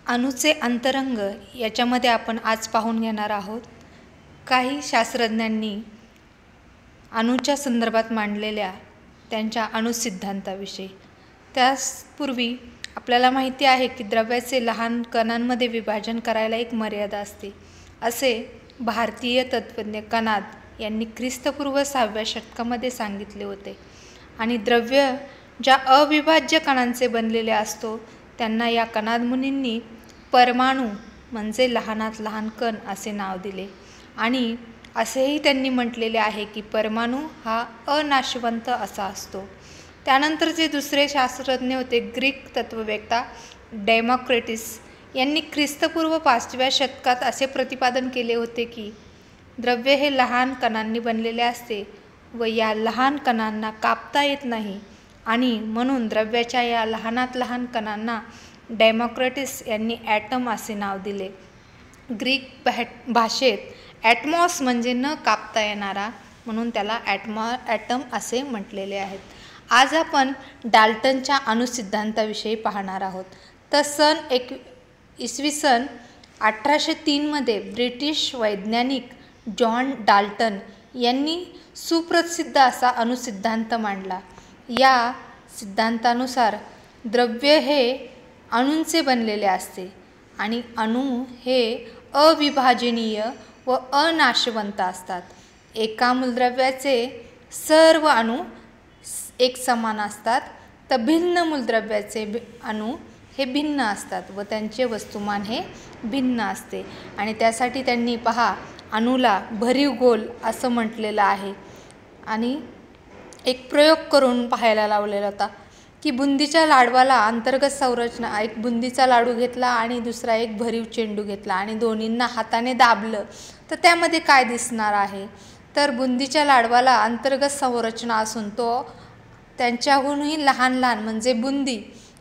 अणूचे अंतरंग याच्यामध्ये आपण आज पाहून घेणार आहोत. काही शास्त्रज्ञांनी अणूच्या संदर्भात मांडलेल्या त्यांच्या अणुसिद्धांताविषयी. त्यापूर्वी आपल्याला माहिती आहे की द्रव्याचे लहान कणांमध्ये विभाजन करायला एक मर्यादा असते, असे भारतीय तत्त्वज्ञ कनाद यांनी ख्रिस्तपूर्व 6व्या शतकामध्ये सांगितले होते. आणि द्रव्य ज्या अविभाज्य कणांचे बनलेले असतो त्यांना या कनाद मुनींनी परमाणू म्हणजे लहानात लहान कण असे नाव दिले. आणि असेही त्यांनी म्हटलेले आहे की परमाणू हा अनाशवंत असा असतो. त्यानंतर जे दुसरे शास्त्रज्ञ होते ग्रीक तत्त्ववेत्ता डेमोक्रिटस यांनी ख्रिस्तपूर्व 5व्या शतकात असे प्रतिपादन केले होते की द्रव्य हे लहान कणांनी बनलेले असते व या लहान कणांना कापता येत नाही. आणि म्हणून द्रव्याच्या या लहानात लहान कणांना डेमोक्रिटस यांनी ॲटम असे नाव दिले. ग्रीक भाषेत ॲटमॉस म्हणजे न कापता येणारा, म्हणून त्याला ॲटम असे म्हटलेले आहेत. आज आपण डाल्टनच्या अणुसिद्धांताविषयी पाहणार आहोत. तर इसवी सन 1803 मध्ये ब्रिटिश वैज्ञानिक जॉन डाल्टन यांनी सुप्रसिद्ध असा अणुसिद्धांत मांडला. या सिद्धांतानुसार द्रव्य हे अणूंचे बनलेले असते आणि अणू हे अविभाजनीय व अनाशवंत असतात. एका मूलद्रव्याचे सर्व अणू एक समान असतात, तर भिन्न मूलद्रव्याचे अणू हे भिन्न असतात व त्यांचे वस्तुमान हे भिन्न असते. आणि त्यासाठी त्यांनी अणूला भरीव गोल असं म्हटलेलं आहे. आणि एक प्रयोग करून पाहायला लावलेला होता की बुंदीच्या लाडवाला अंतर्गत संरचना, एक बुंदीचा लाडू घेतला आणि दुसरा एक भरीव चेंडू घेतला आणि दोन्हींना हाताने दाबलं तर त्यामध्ये काय दिसणार आहे. तर बुंदीच्या लाडवाला अंतर्गत संरचना असून तो त्यांच्याहूनही लहान लहान म्हणजे बुंदी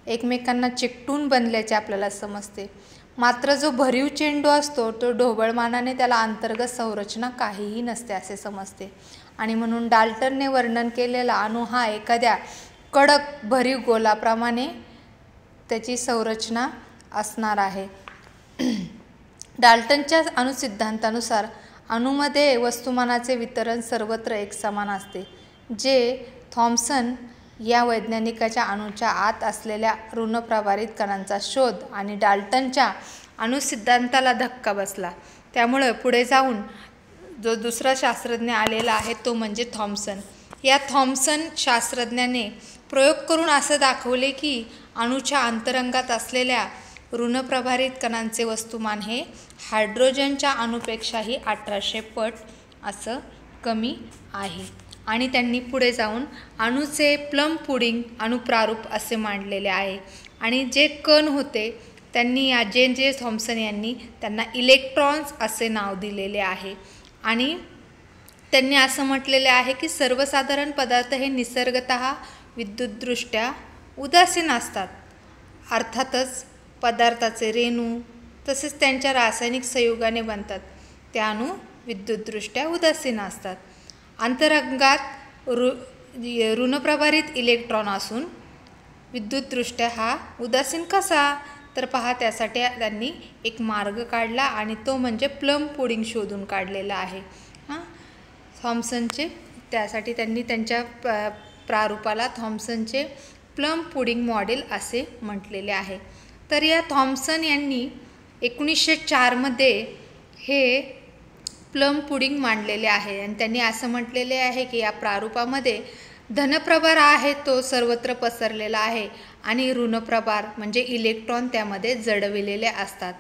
एकमेकांना चिकटून बनल्याचे आपल्याला समजते. मात्र जो भरीव चेंडू असतो तो ढोबळमानाने त्याला अंतर्गत संरचना काहीही नसते असे समजते. आणि म्हणून डाल्टनने वर्णन केलेला अणू हा एखाद्या कडक भरीव गोलाप्रमाणे त्याची संरचना असणार आहे. डाल्टनच्या अणुसिद्धांतानुसार अणूमध्ये वस्तुमानाचे वितरण सर्वत्र एकसमान असते. जे थॉम्सन या वैज्ञानिकाच्या अणूच्या आत असलेल्या ऋणप्रभारित कणांचा शोध आणि डाल्टनच्या अणुसिद्धांताला धक्का बसला. त्यामुळे पुढे जाऊन जो दुसरा शास्त्रज्ञ आलेला आहे तो म्हणजे थॉम्सन. या थॉम्सन शास्त्रज्ञाने प्रयोग करून असं दाखवले की अणूच्या अंतरंगात असलेल्या ऋणप्रभारित कणांचे वस्तुमान हे हायड्रोजनच्या अणूपेक्षाही 1800 पट असं कमी आहे. आणि त्यांनी पुढे जाऊन अणूचे प्लम पुडिंग अणुप्रारूप असे मांडलेले आहे. आणि जे कण होते त्यांनी जे थॉम्सन यांनी त्यांना इलेक्ट्रॉन्स असे नाव दिलेले आहे. आणि त्यांनी असं म्हटलेले आहे की सर्वसाधारण पदार्थ हे निसर्गतः विद्युतदृष्ट्या उदासीन असतात. अर्थातच पदार्थाचे रेणू तसेच त्यांच्या रासायनिक संयोगाने बनतात ते अणू विद्युतदृष्ट्या उदासीन असतात. अंतरंगात ऋणप्रभारित इलेक्ट्रॉन असून विद्युतदृष्ट्या हा उदासीन कसा, तर त्यासाठी त्यांनी एक मार्ग काढला आणि तो म्हणजे प्लम पुडिंग शोधून काढलेला आहे थॉम्सनचे. त्यासाठी त्यांनी त्यांच्या प्रारूपाला थॉम्सनचे प्लम पुडिंग मॉडेल असे म्हटलेले आहे. तर या थॉम्सन यांनी 1904 मध्ये हे प्लम पुडिंग मांडलेले आहे. आणि त्यांनी असं म्हटलेले आहे की या प्रारूपामध्ये धनप्रभार आहे तो सर्वत्र पसरलेला आहे आणि ऋणप्रभार म्हणजे इलेक्ट्रॉन त्यामध्ये जडविलेले असतात.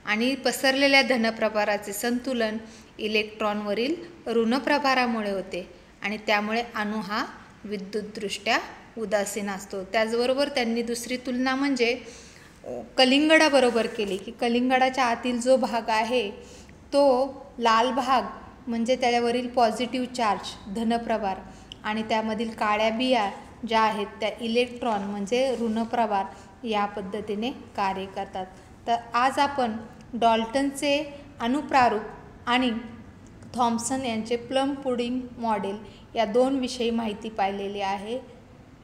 आणि पसरलेल्या धनप्रभाराचे संतुलन इलेक्ट्रॉनवरील ऋणप्रभारामुळे होते आणि त्यामुळे अणू हा विद्युतदृष्ट्या उदासीन असतो. त्याचबरोबर त्यांनी दुसरी तुलना म्हणजे कलिंगडाबरोबर केली की कलिंगडाच्या आतील जो भाग आहे तो लाल भाग म्हणजे त्याच्यावरील पॉझिटिव्ह चार्ज धनप्रभार आणि त्यामधील काळ्या बिया ज्या आहेत त्या इलेक्ट्रॉन म्हणजे ऋणप्रभार या पद्धतीने कार्य करतात. तर आज आपण डाल्टनचे अणुप्रारूप आणि थॉम्सन यांचे प्लम पुडिंग मॉडेल या दोन विषयी माहिती पाहिलेली आहे.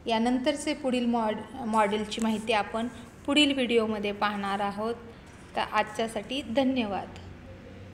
यानंतरचे पुढील मॉडेलची माहिती आपण पुढील व्हिडिओमध्ये पाहणार आहोत. तर आजच्यासाठी धन्यवाद.